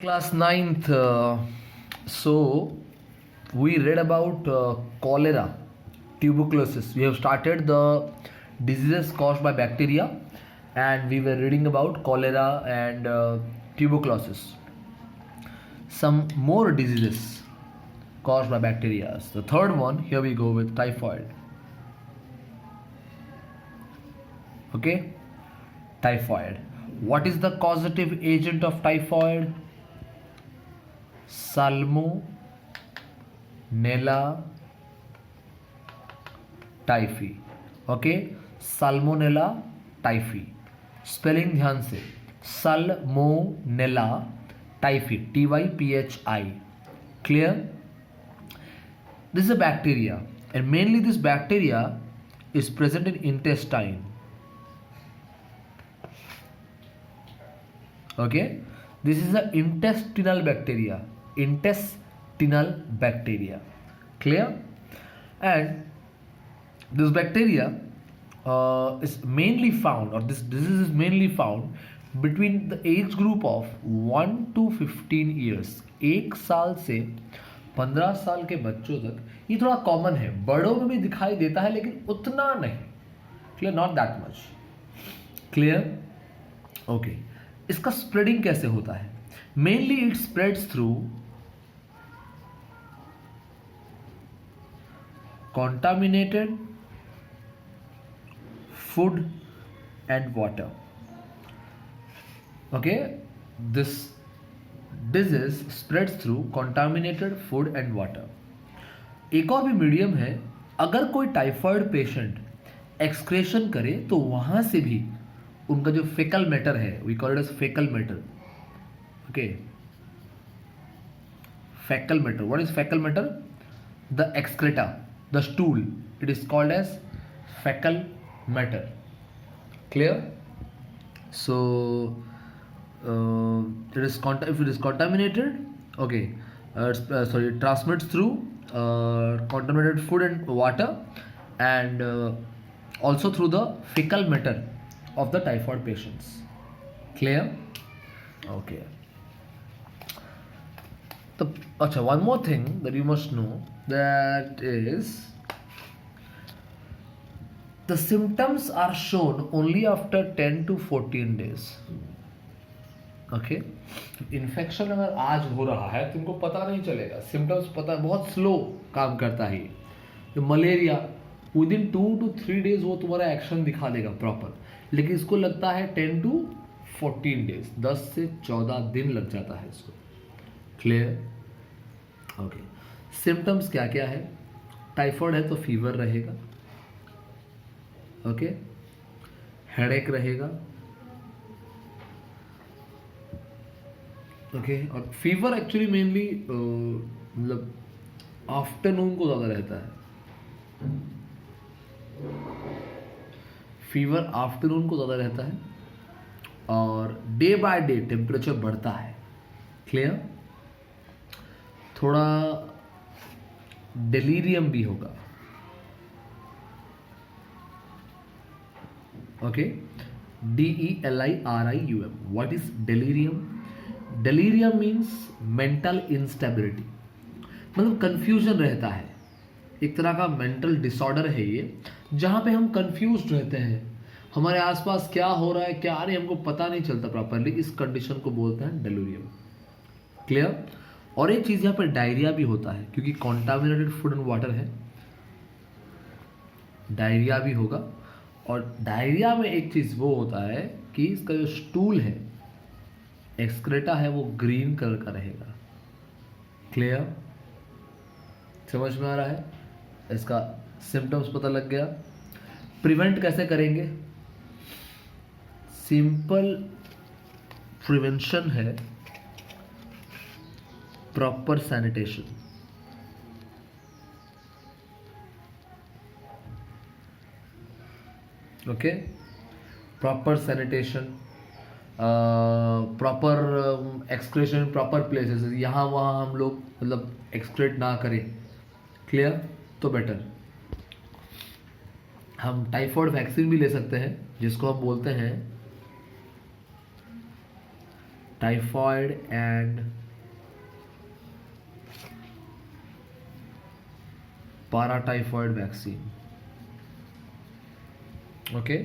Class ninth. So we read about cholera, tuberculosis. We have started the diseases caused by bacteria, and we were reading about cholera and tuberculosis. Some more diseases caused by bacteria. The third one, here we go with typhoid. Okay, typhoid. What is the causative agent of typhoid? Salmonella typhi. Okay, salmonella typhi. Spelling ध्यान से, salmonella typhi, TYPHI. Clear? This is a bacteria and mainly this bacteria is present in intestine. Okay, this is a intestinal bacteria. Clear? And this bacteria is mainly found, or this disease is mainly found between the age group of 1 to 15 years. 1 साल से 15 साल के बच्चों तक ये थोड़ा common है. बड़ों में भी दिखाई देता है लेकिन उतना नहीं. Clear? Not that much. Clear? Okay. इसका स्प्रेडिंग कैसे होता है? Mainly it spreads through contaminated food and water. Okay, this disease spreads through contaminated food and water. एक और भी मीडियम है. अगर कोई टाइफाइड पेशेंट एक्सक्रेशन करे तो वहां से भी उनका जो फेकल मैटर है, we call it as faecal matter. Okay, fecal matter. What is fecal matter? The excreta, the stool. It is called as fecal matter. Clear? So it is if it is contaminated, okay. It transmits through contaminated food and water, and also through the fecal matter of the typhoid patients. Clear? Okay. Achha, one more thing that you must know, that is the symptoms are shown only after 10 to 14 days. Okay, infection अगर आज हो रहा है तुमको पता नहीं चलेगा. Symptoms पता, बहुत स्लो काम करता है ये. Malaria with in 2 to 3 days वो तुम्हारा एक्शन दिखा देगा प्रॉपर, लेकिन इसको लगता है 10 to 14 days. 10 से 14 दिन लग जाता है इसको. क्लियर? ओके. सिम्टम्स क्या क्या है? टाइफाइड है तो फीवर रहेगा. ओके, हेडेक रहेगा. ओके, और फीवर एक्चुअली मेनली मतलब आफ्टरनून को ज़्यादा रहता है. फीवर आफ्टरनून को ज़्यादा रहता है और डे बाय डे टेम्परेचर बढ़ता है. क्लियर? थोड़ा डेलीरियम भी होगा. Okay, DELIRIUM. What is delirium? Delirium means mental instability, मतलब कंफ्यूजन रहता है. एक तरह का मेंटल डिसऑर्डर है ये, जहां पे हम कंफ्यूज रहते हैं. हमारे आसपास क्या हो रहा है क्या नहीं हमको पता नहीं चलता प्रॉपरली. इस कंडीशन को बोलते हैं डेलीरियम. क्लियर? और एक चीज़ यहाँ पर डायरिया भी होता है, क्योंकि कॉन्टामिनेटेड फूड एंड वाटर है. डायरिया भी होगा. और डायरिया में एक चीज़ वो होता है कि इसका जो स्टूल है, एक्सक्रेटा है, वो ग्रीन कलर का रहेगा. क्लियर? समझ में आ रहा है? इसका सिम्टम्स पता लग गया. प्रिवेंट कैसे करेंगे? सिंपल प्रिवेंशन है proper sanitation. Okay, proper sanitation, proper excretion, proper places. यहाँ वहाँ हम लोग मतलब एक्सक्रेट ना करें. क्लियर? तो बेटर. हम टाइफाइड वैक्सीन भी ले सकते हैं, जिसको हम बोलते हैं typhoid and paratyphoid vaccine. Okay,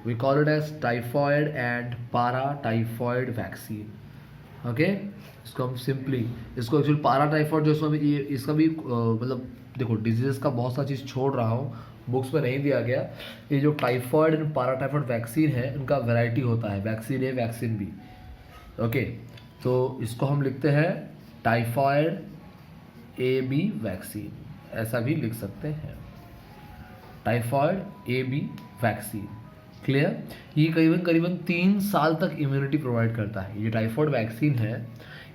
we call it as typhoid and paratyphoid vaccine. Okay, इसको हम सिंपली, इसको एक्चुअली पाराटाइफॉइड जो इसमें ये इसका भी मतलब देखो डिजीजेस का बहुत सा चीज़ छोड़ रहा हूँ, बुक्स में नहीं दिया गया। ये जो टाइफॉइड एंड पाराटाइफॉइड वैक्सीन है इनका वैरायटी होता है, वैक्सीन ए वैक्सीन बी। ओके, तो इसको हम लिखते हैं टाइफॉइड ए बी वैक्सीन, ऐसा भी लिख सकते हैं, typhoid A B vaccine. Clear? ये करीबन करीबन 3 साल तक इम्यूनिटी प्रोवाइड करता है। ये टाइफॉइड वैक्सीन है,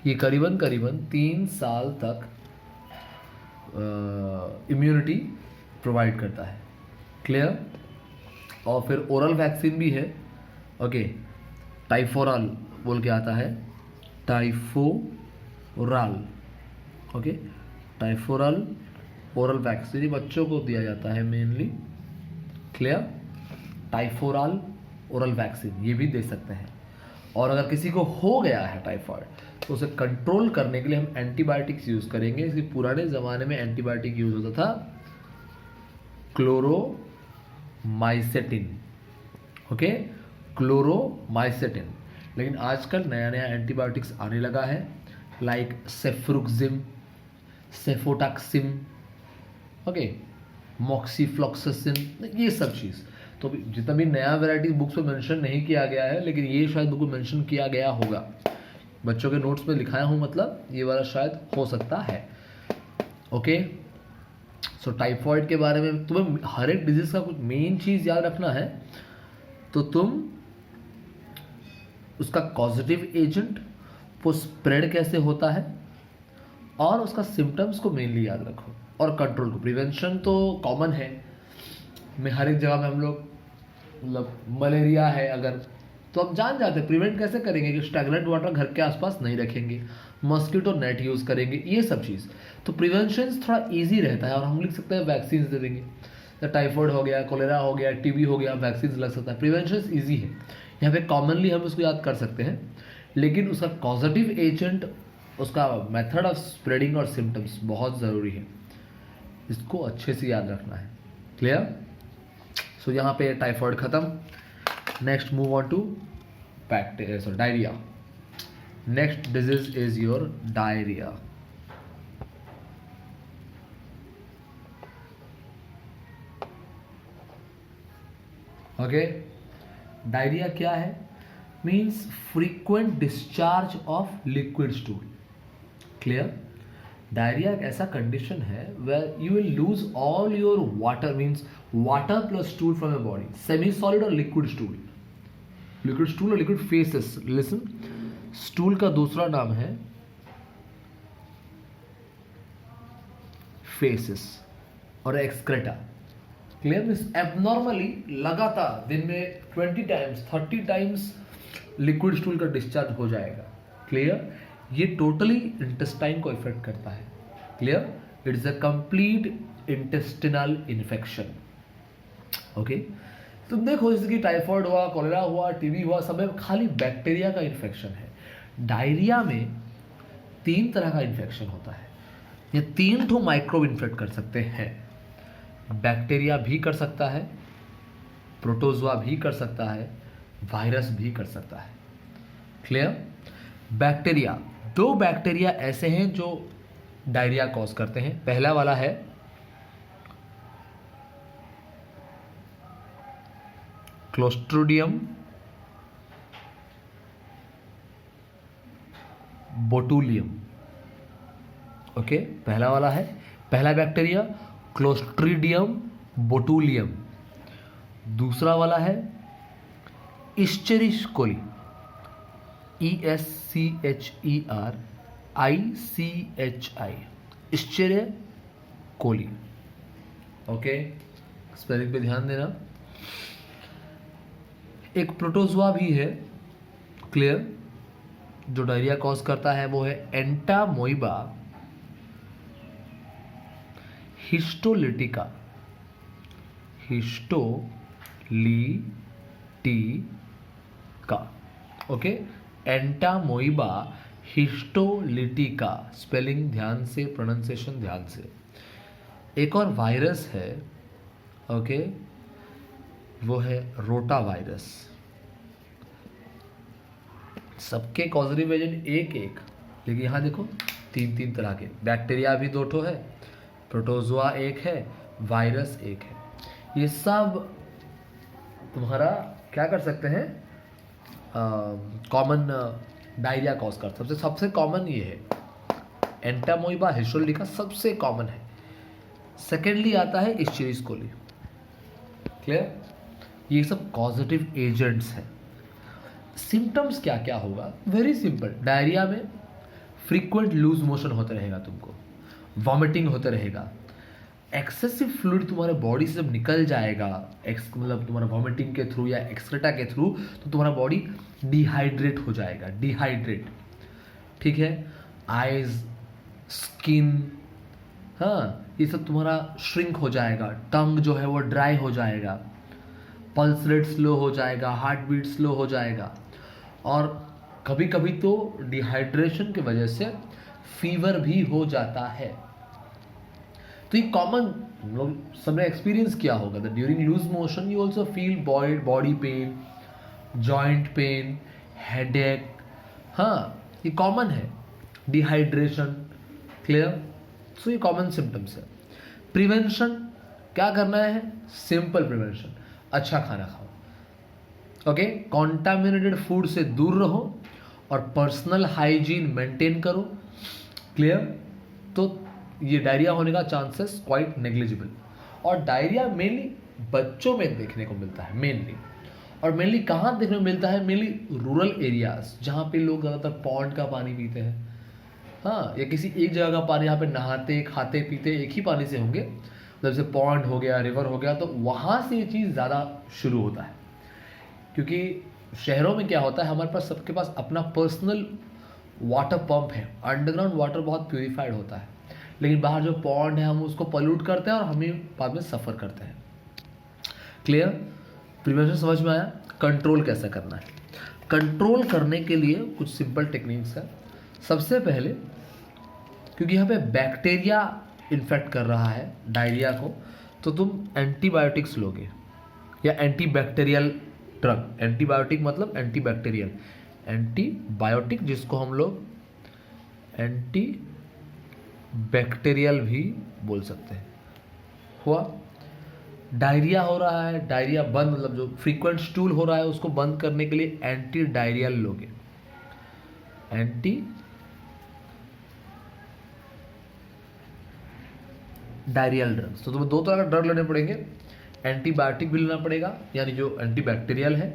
ये करीबन करीबन 3 साल तक इम्यूनिटी प्रोवाइड करता है। क्लियर? और फिर ओरल वैक्सीन भी है। ओके, टाइफोरल बोल के आता है, टाइफोरल। ओके, टाइफोरल ओरल वैक्सीन, ये बच्चों को दिया जाता है मेनली। क्लियर? टाइफोरल ओरल वैक्सीन ये भी दे सकते हैं। और अगर किसी को हो गया है टाइफॉइड तो उसे कंट्रोल करने के लिए हम एंटीबायोटिक्स यूज़ करेंगे। इसके पुराने ज़माने में एंटीबायोटिक यूज़ होता था क्लोरोमाइसेटिन। ओके, क्लोरोमाइसेटिन। लेकिन आजकल नया नया एंटीबायोटिक्स आने लगा है, लाइक सेफ्रुक्सिम, सेफोटैक्सिम, ओके, मॉक्सीफ्लॉक्सासिन, ये सब चीज़। तो जितना भी नया वैरायटी बुक्स में मेंशन नहीं किया गया है, लेकिन ये शायद बुक में मेंशन किया गया होगा, बच्चों के नोट्स में लिखाया हूँ, मतलब ये वाला शायद हो सकता है। ओके, सो टाइफॉइड के बारे में तुम्हें हर एक डिजीज का कुछ मेन चीज़ याद रखना है, तो तुम उसका कॉजेटिव एजेंट, वो स्प्रेड कैसे होता है, और उसका सिम्टम्स को मेनली याद रखो, और कंट्रोल को। प्रिवेंशन तो कॉमन है, में हर एक जगह में हम लोग, मतलब मलेरिया है अगर, तो हम जान जाते हैं प्रिवेंट कैसे करेंगे कि स्टैगनेंट वाटर घर के आसपास नहीं रखेंगे, मॉस्किटो नेट यूज़ करेंगे, ये सब चीज़। तो प्रिवेंशन थोड़ा इजी रहता है, और हम लिख सकते हैं वैक्सीन दे देंगे। तो टाइफॉइड हो गया, कोलेरा हो गया, टीबी हो गया, वैक्सीन लग सकता है। प्रिवेंशन ईजी है, यहाँ पे कॉमनली हम उसको याद कर सकते हैं, लेकिन उसका कॉजेटिव एजेंट, उसका मेथड ऑफ स्प्रेडिंग और सिम्टम्स बहुत ज़रूरी है, इसको अच्छे से याद रखना है। क्लियर? सो यहाँ पे टाइफॉइड खत्म। Next move on to diarrhoea. Next disease is your diarrhoea. Okay, diarrhoea क्या है? Means frequent discharge of liquid stool. Clear? Diarrhoea एक ऐसा कंडीशन है where you will lose all your water, means water plus stool from your body, semi solid और liquid stool. Liquid stool और liquid faeces. Listen, stool का दूसरा नाम है faces और एक्सक्रेटा। क्लियर? मीन्स एबनॉर्मली लगातार दिन में 20 टाइम्स 30 टाइम्स लिक्विड स्टूल का डिस्चार्ज हो जाएगा। क्लियर? ये टोटली इंटेस्टाइन को इफेक्ट करता है। Clear? It is a complete intestinal infection. Okay, तुम देखो जैसे कि टाइफॉइड हुआ, कोलेरा हुआ, टीबी हुआ, सब में खाली बैक्टीरिया का इन्फेक्शन है। डायरिया में 3 तरह का इन्फेक्शन होता है, ये 3 ठो माइक्रोब इन्फेक्ट कर सकते हैं। बैक्टीरिया भी कर सकता है, प्रोटोजोआ भी कर सकता है, वायरस भी कर सकता है। क्लियर? बैक्टीरिया, 2 बैक्टीरिया ऐसे हैं जो डायरिया कॉज करते हैं। पहला वाला है क्लोस्ट्रिडियम बोटुलियम। ओके, पहला वाला है, पहला बैक्टीरिया क्लोस्ट्रिडियम बोटुलियम। दूसरा वाला है Escherichia coli, ESCHERICHI, Escherichia coli. Okay, spelling पे ध्यान देना। एक प्रोटोजोआ भी है। क्लियर? जो डायरिया कॉज करता है वो है Entamoeba histolytica, histolytica. Okay, Entamoeba histolytica, spelling ध्यान से, प्रोनाउंसिएशन ध्यान से। एक और वायरस है, ओके, वो है रोटा वायरस। सबके कॉजेटिव एजेंट एक एक, लेकिन यहाँ देखो तीन तीन तरह के। बैक्टीरिया भी दो ठो है, प्रोटोजोआ एक है, वायरस एक है। ये सब तुम्हारा क्या कर सकते हैं, कॉमन डायरिया कॉज कर। सबसे कॉमन ये है, एंटामोइबा हिस्टोलिटिका सबसे कॉमन है। सेकेंडली आता है इश्चेरिस कोली। क्लियर? ये सब कॉजेटिव एजेंट्स हैं। सिम्टम्स क्या क्या होगा? Very simple. डायरिया में फ्रीक्वेंट लूज मोशन होते रहेगा, तुमको वॉमिटिंग होते रहेगा, एक्सेसिव फ्लूइड तुम्हारे बॉडी से जब निकल जाएगा, मतलब तुम्हारा वॉमिटिंग के थ्रू या एक्सक्रेटा के थ्रू, तो तुम्हारा बॉडी डिहाइड्रेट हो जाएगा, डिहाइड्रेट। ठीक है? आइज, स्किन, हाँ, ये सब तुम्हारा श्रिंक हो जाएगा, टंग जो है वो ड्राई हो जाएगा, पल्स रेट स्लो हो जाएगा, हार्ट बीट स्लो हो जाएगा, और कभी कभी तो डिहाइड्रेशन की वजह से फीवर भी हो जाता है। तो ये कॉमन, लोग सबने एक्सपीरियंस किया होगा that during loose motion you also feel body pain, joint pain, headache. हाँ, ये कॉमन है, डिहाइड्रेशन। क्लियर? सो ये कॉमन सिम्टम्स है। प्रिवेंशन क्या करना है? सिंपल प्रिवेंशन, अच्छा खाना खाओ, ओके, कॉन्टामिनेटेड फूड से दूर रहो और पर्सनल हाइजीन मेंटेन करो। क्लियर? तो ये डायरिया होने का चांसेस क्वाइट नेग्लिजिबल। और डायरिया मेनली बच्चों में देखने को मिलता है मेनली, और मेनली कहाँ देखने को मिलता है? मेनली रूरल एरियाज, जहाँ पे लोग ज़्यादातर पॉन्ड का पानी पीते हैं, हाँ, या किसी एक जगह का पानी, यहाँ पे नहाते खाते पीते एक ही पानी से होंगे, जैसे पॉन्ड हो गया, रिवर हो गया, तो वहाँ से ये चीज़ ज़्यादा शुरू होता है। क्योंकि शहरों में क्या होता है, हमारे पास सबके पास अपना पर्सनल वाटर पंप है, अंडरग्राउंड वाटर बहुत प्यूरिफाइड होता है, लेकिन बाहर जो पॉन्ड है हम उसको पॉल्यूट करते हैं और हमें बाद में सफ़र करते हैं। क्लियर? प्रिवेंशन समझ में आया? कंट्रोल कैसे करना है? कंट्रोल करने के लिए कुछ सिंपल टेक्निक्स है। सबसे पहले, क्योंकि यहाँ पे बैक्टीरिया इन्फेक्ट कर रहा है डायरिया को, तो तुम एंटीबायोटिक्स लोगे या एंटीबैक्टीरियल ड्रग। एंटीबायोटिक मतलब एंटीबैक्टीरियल, एंटीबायोटिक जिसको हम लोग एंटी बैक्टीरियल भी बोल सकते हैं। हुआ? डायरिया हो रहा है, डायरिया बंद, मतलब जो फ्रीक्वेंट स्टूल हो रहा है उसको बंद करने के लिए एंटी डायरियल लोगे, एंटी डायरियल ड्रग्स। तो तुम्हें दो तरह का ड्रग लेने पड़ेंगे, एंटीबायोटिक भी लेना पड़ेगा, यानी जो एंटीबैक्टीरियल है,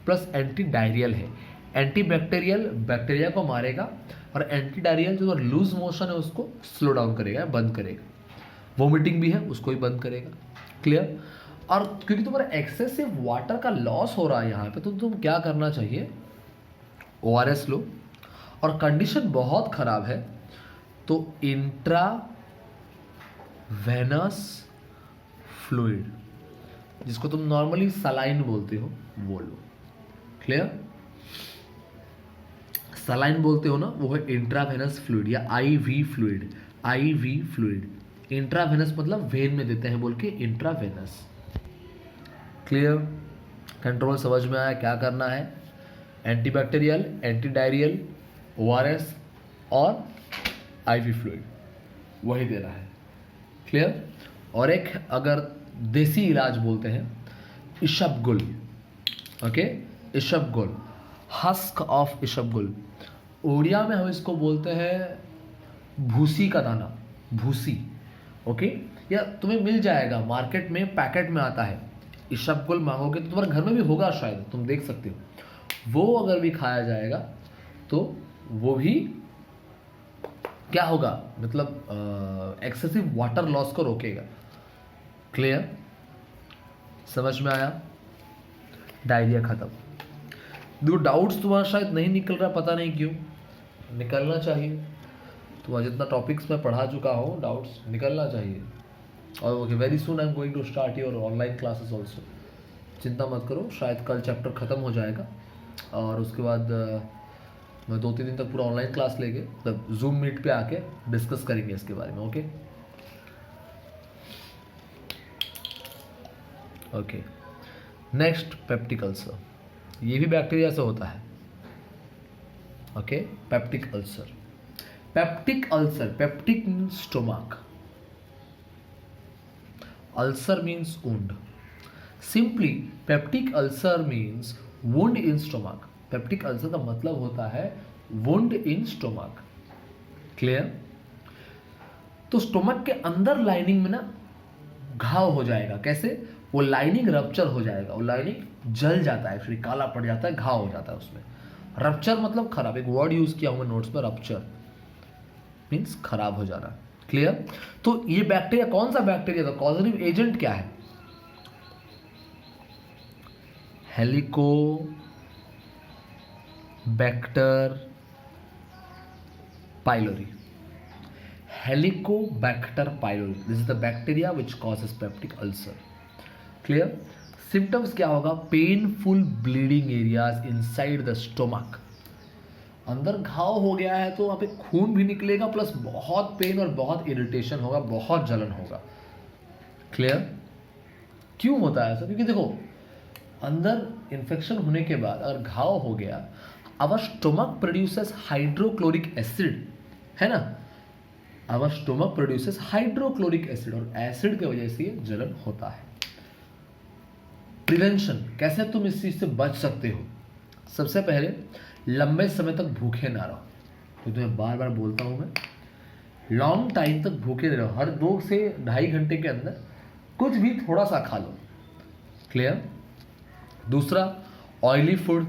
प्लस एंटी डायरियल है। एंटीबैक्टीरियल बैक्टीरिया को मारेगा, और एंटी डायरियल जो लूज मोशन है उसको स्लो डाउन करेगा, बंद करेगा। वोमिटिंग भी है, उसको ही बंद करेगा। क्लियर? और क्योंकि तुम्हारा एक्सेसिव वाटर का लॉस हो रहा है यहाँ पे, तो तुम क्या करना चाहिए? ORS लो, और कंडीशन बहुत खराब है तो इंट्रा वेनस फ्लूइड, जिसको तुम नॉर्मली सलाइन बोलते हो, वो लो। क्लियर? सलाइन बोलते हो ना, वो है इंट्रावेनस फ्लूइड या IV fluid. IV fluid, intravenous मतलब वेन में देते हैं बोल के इंट्रावेनस। क्लियर? कंट्रोल समझ में आया क्या करना है? एंटीबैक्टीरियल, एंटी डायरियल, ORS और IV फ्लूइड वही देना है। क्लियर? और एक अगर देसी इलाज बोलते हैं, इसबगोल। ओके, इसबगोल, हस्क ऑफ इसबगोल। उड़िया में हम इसको बोलते हैं भूसी का दाना, भूसी। ओके, या तुम्हें मिल जाएगा मार्केट में, पैकेट में आता है। इसबगोल मांगोगे तो तुम्हारे घर में भी होगा शायद, तुम देख सकते हो। वो अगर भी खाया जाएगा तो वो भी क्या होगा, मतलब एक्सेसिव वाटर लॉस को रोकेगा। क्लियर? समझ में आया? डायरिया खत्म। दो डाउट्स तुम्हारा शायद नहीं निकल रहा, पता नहीं क्यों। निकलना चाहिए, तुम्हारा जितना टॉपिक्स मैं पढ़ा चुका हूँ, डाउट्स निकलना चाहिए। और okay, very soon I am going to start your online classes also. चिंता मत करो, शायद कल चैप्टर ख़त्म हो जाएगा और उसके बाद मैं 2-3 दिन तक पूरा ऑनलाइन क्लास लेके मतलब जूम मीट पे आके डिस्कस करेंगे इसके बारे में. Okay okay. Next peptic ulcer. ये भी बैक्टीरिया से होता है. Okay. Peptic ulcer. Peptic ulcer. Peptic means stomach. Ulcer means wound. Simply peptic ulcer means wound in stomach. Peptic ulcer का मतलब होता है वुंड इन स्टोमक. क्लियर. तो स्टोमक के अंदर लाइनिंग में ना घाव हो जाएगा. कैसे? वो लाइनिंग रप्चर हो जाएगा. वो लाइनिंग जल जाता है, एक्चुअली काला पड़ जाता है, घाव हो जाता है उसमें. रप्चर मतलब खराब. एक वर्ड यूज किया हूं मैं नोट्स में, रप्चर मीन्स खराब हो जाना. क्लियर. तो ये बैक्टीरिया कौन सा बैक्टीरिया था? कॉजेटिव एजेंट क्या है? Helicobacter pylori. Helicobacter pylori. This is the bacteria which causes peptic ulcer. Clear. Symptoms क्या होगा? Painful bleeding areas inside the stomach. अंदर घाव हो गया है तो वहाँ पे खून भी निकलेगा, प्लस बहुत पेन और बहुत इरिटेशन होगा, बहुत जलन होगा. क्लियर. क्यों होता है ऐसा? क्योंकि देखो अंदर इन्फेक्शन होने के बाद अगर घाव हो गया, our stomach produces hydrochloric acid, है ना. Our stomach produces hydrochloric acid, और एसिड की वजह से ये जलन होता है. प्रिवेंशन. कैसे तुम इस चीज से बच सकते हो? सबसे पहले लंबे समय तक भूखे ना रहो. तो तुम्हें बार बार बोलता हूं मैं, लॉन्ग टाइम तक भूखे रहो. हर 2 से 2.5 घंटे के अंदर कुछ भी थोड़ा सा खा लो. क्लियर. दूसरा, oily food,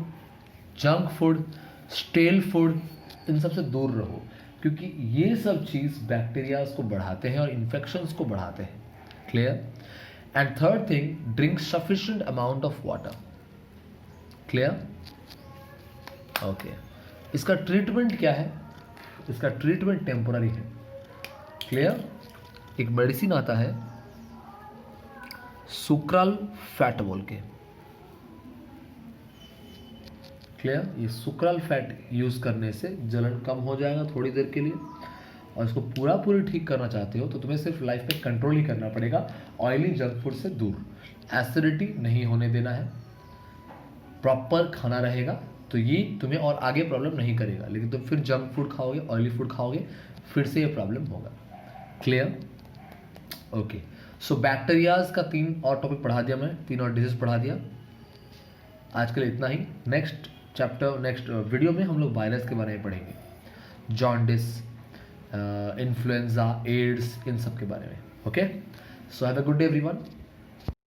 junk food, stale food, इन सब से दूर रहो, क्योंकि ये सब चीज़ बैक्टीरियाज को बढ़ाते हैं और इन्फेक्शंस को बढ़ाते हैं. Clear. And third thing, drink sufficient amount of water. Clear. Okay. इसका ट्रीटमेंट क्या है? इसका ट्रीटमेंट टेम्पोररी है. क्लियर. एक मेडिसिन आता है सुक्राल फैट बोल के. क्लियर. ये सुक्राल फैट यूज करने से जलन कम हो जाएगा थोड़ी देर के लिए. और इसको पूरी ठीक करना चाहते हो तो तुम्हें सिर्फ लाइफ में कंट्रोल ही करना पड़ेगा. ऑयली जंक फूड से दूर, एसिडिटी नहीं होने देना है, प्रॉपर खाना रहेगा तो ये तुम्हें और आगे प्रॉब्लम नहीं करेगा. लेकिन तुम फिर जंक फूड खाओगे, ऑयली फूड खाओगे, फिर से ये प्रॉब्लम होगा. क्लियर. ओके. सो बैक्टीरियाज का 3 और टॉपिक पढ़ा दिया मैं, 3 और डिजीज पढ़ा दिया. आज के लिए इतना ही. नेक्स्ट चैप्टर, नेक्स्ट वीडियो में हम लोग वायरस के बारे में पढ़ेंगे. जॉन्डिस, इन्फ्लुएंजा, एड्स, इन सब के बारे में. Okay. So have a good day everyone.